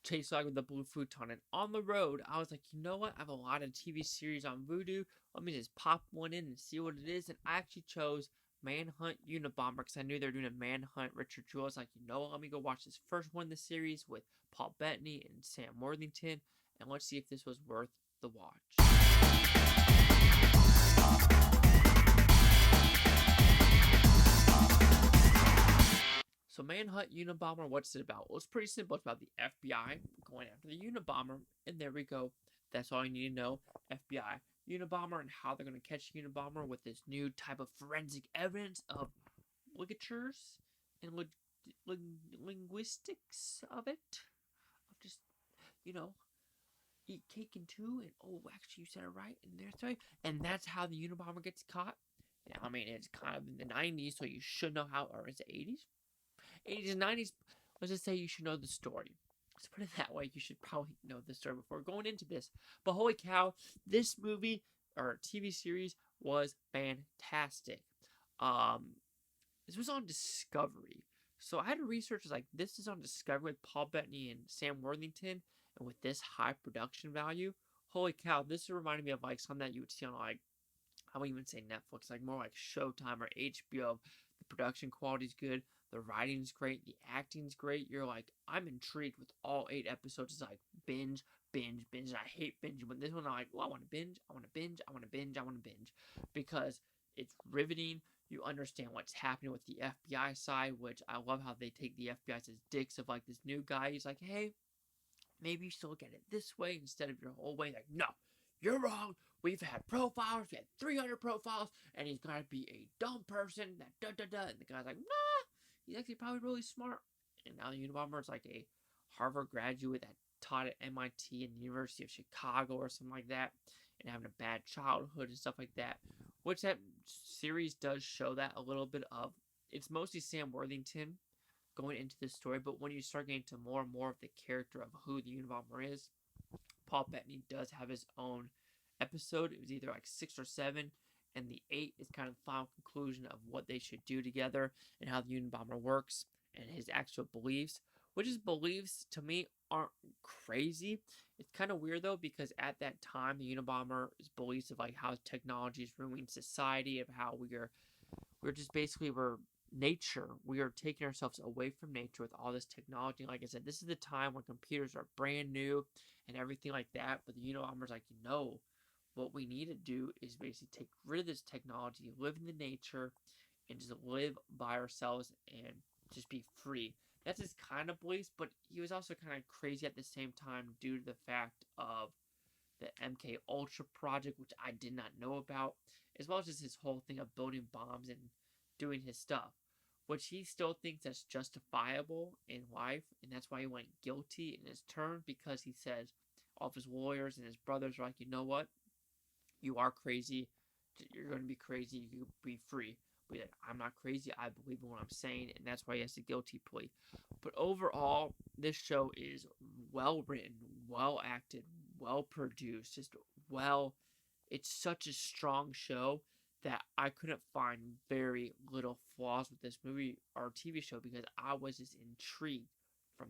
chase dog with the blue futon. And on the road, I was like, you know what? I have a lot of TV series on Vudu. Let me just pop one in and see what it is. And I actually chose Manhunt Unabomber because I knew they were doing a Manhunt Richard Jewell. I was like, you know what? Let me go watch this first one in the series with Paul Bettany and Sam Worthington. And let's see if this was worth the watch. So Manhunt Unabomber, what's it about? Well, it's pretty simple. It's about the FBI going after the Unabomber, and there we go. That's all you need to know. FBI Unabomber and how they're going to catch Unabomber with this new type of forensic evidence of ligatures and linguistics of it. Of just, you know, eat cake and two, and oh, actually, you said it right, and that's right. And that's how the Unabomber gets caught. I mean, it's kind of in the 90s, so you should know how, or is it 80s? 80s and 90s, let's just say you should know the story. Let's put it that way. You should probably know the story before going into this. But holy cow, this movie or TV series was fantastic. This was on Discovery. So I had to research, like, this is on Discovery with Paul Bettany and Sam Worthington, and with this high production value, holy cow, this reminded me of like something that you would see on, like, I wouldn't even say Netflix, like more like Showtime or HBO. The production quality is good, the writing's great, the acting's great. You're like, I'm intrigued with all 8 episodes. It's like binge, binge, binge. And I hate binging, but this one I'm like, well, I want to binge, I want to binge, I want to binge, I want to binge, because it's riveting. You understand what's happening with the FBI side, which I love how they take the FBI as dicks of like this new guy. He's like, hey, maybe you still look at it this way instead of your whole way. Like, no, you're wrong. We've had profiles. We had 300 profiles, and he's got to be a dumb person. That da-da-da. And the guy's like, nah, he's actually probably really smart. And now the Unabomber is like a Harvard graduate that taught at MIT and the University of Chicago or something like that, and having a bad childhood and stuff like that. Which that series does show that a little bit of. It's mostly Sam Worthington going into this story, but when you start getting to more and more of the character of who the Unabomber is, Paul Bettany does have his own episode. It was either like 6 or 7, and the 8 is kind of the final conclusion of what they should do together and how the Unabomber works and his actual beliefs, which his beliefs to me aren't crazy. It's kind of weird though, because at that time the Unabomber's beliefs of like how technology is ruining society, of how we're just basically we're nature. We are taking ourselves away from nature with all this technology. Like I said, this is the time when computers are brand new and everything like that. But the Unabomber's like, what we need to do is basically take rid of this technology, live in the nature, and just live by ourselves and just be free. That's his kind of beliefs, but he was also kind of crazy at the same time due to the fact of the MK Ultra project, which I did not know about, as well as just his whole thing of building bombs and doing his stuff, which he still thinks that's justifiable in life, and that's why he went guilty in his turn, because he says all of his lawyers and his brothers are like, you know what, you are crazy, you're going to be crazy, you can be free. But like, I'm not crazy, I believe in what I'm saying, and that's why he has a guilty plea. But overall, this show is well written, well acted, well produced, just well. It's such a strong show that I couldn't find very little flaws with this movie or TV show, because I was just intrigued from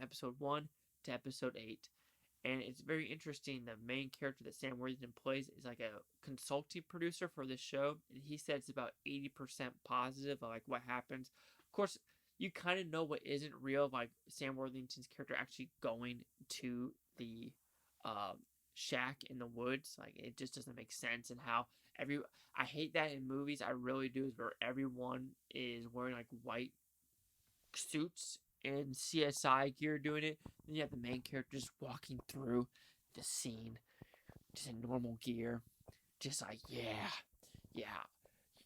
episode 1 to episode 8. And it's very interesting. The main character that Sam Worthington plays is like a consulting producer for this show, and he said it's about 80% positive of like what happens. Of course, you kind of know what isn't real, like Sam Worthington's character actually going to the shack in the woods. Like, it just doesn't make sense. And how I hate that in movies, I really do, is where everyone is wearing like white suits and CSI gear doing it. Then you have the main character just walking through the scene, just in normal gear, just like, yeah,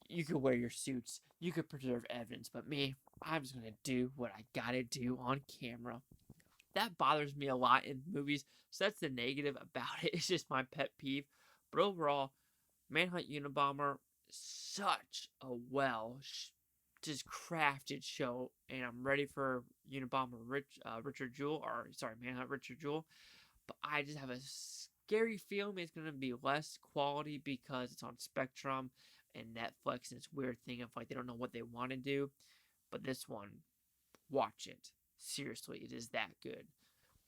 you could wear your suits, you could preserve evidence, but me, I'm just gonna do what I gotta do on camera. That bothers me a lot in movies, so that's the negative about it. It's just my pet peeve. But overall, Manhunt Unabomber, such a just crafted show, and I'm ready for Unabomber Richard Jewell, or sorry, Manhunt Richard Jewell. But I just have a scary feeling it's going to be less quality because it's on Spectrum and Netflix, and it's weird thing of like they don't know what they want to do. But this one, watch it. Seriously, it is that good.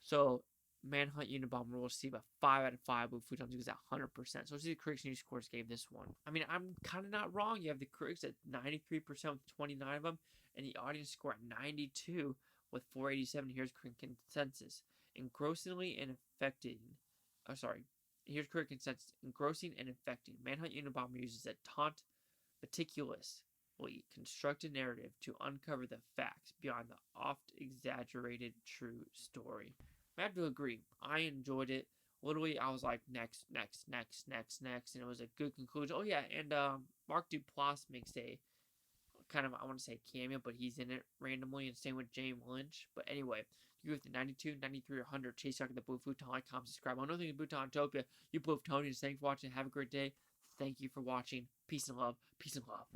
So Manhunt Unabomber will receive a 5 out of 5 with Futon because at 100%. So let's see the critics news scores gave this one. I mean, I'm kind of not wrong. You have the critics at 93% with 29 of them, and the audience score at 92 with 487. Here's critic consensus. Engrossingly and affecting. Oh, sorry. Here's critic consensus. Engrossing and affecting. Manhunt Unabomber uses a taunt, meticulously constructed narrative to uncover the facts beyond the oft-exaggerated true story. I have to agree. I enjoyed it. Literally, I was like, next, and it was a good conclusion. Oh, yeah, and Mark Duplass makes a kind of, I want to say cameo, but he's in it randomly, and same with James Lynch. But anyway, you with the 92, 93, or 100, chase out the Blue Futon, like, comment, subscribe. I'm nothing Butantopia. You Blue Tony, thanks for watching. Have a great day. Thank you for watching. Peace and love. Peace and love.